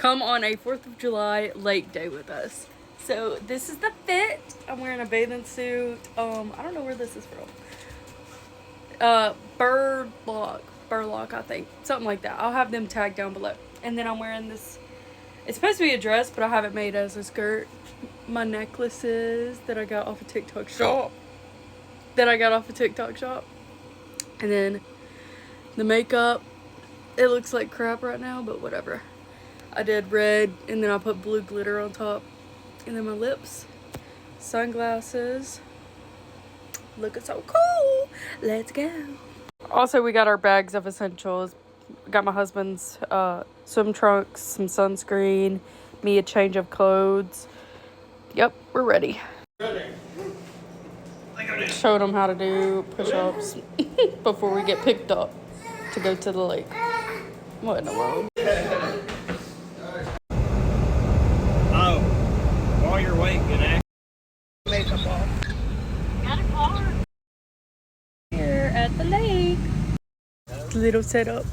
come on a 4th of July lake day with us. So this is the fit. I'm wearing a bathing suit. I don't know where this is from. Burlock, I think. Something like that. I'll have them tagged down below. And then I'm wearing this. It's supposed to be a dress, but I have it made as a skirt. My necklaces that I got off a TikTok shop. And then the makeup. It looks like crap right now, but whatever. I did red, and then I put blue glitter on top. And then my lips. Sunglasses. Looking so cool. Let's go. Also, we got our bags of essentials. Got my husband's swim trunks, some sunscreen, me a change of clothes. Yep, we're ready. Showed them how to do push-ups before we get picked up to go to the lake. What in the world? Oh, while you're waiting, Makeup off. Got a car. Here at the lake. Little setup.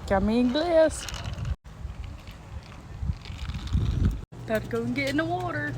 Got me a glass. Gotta go and get in the water.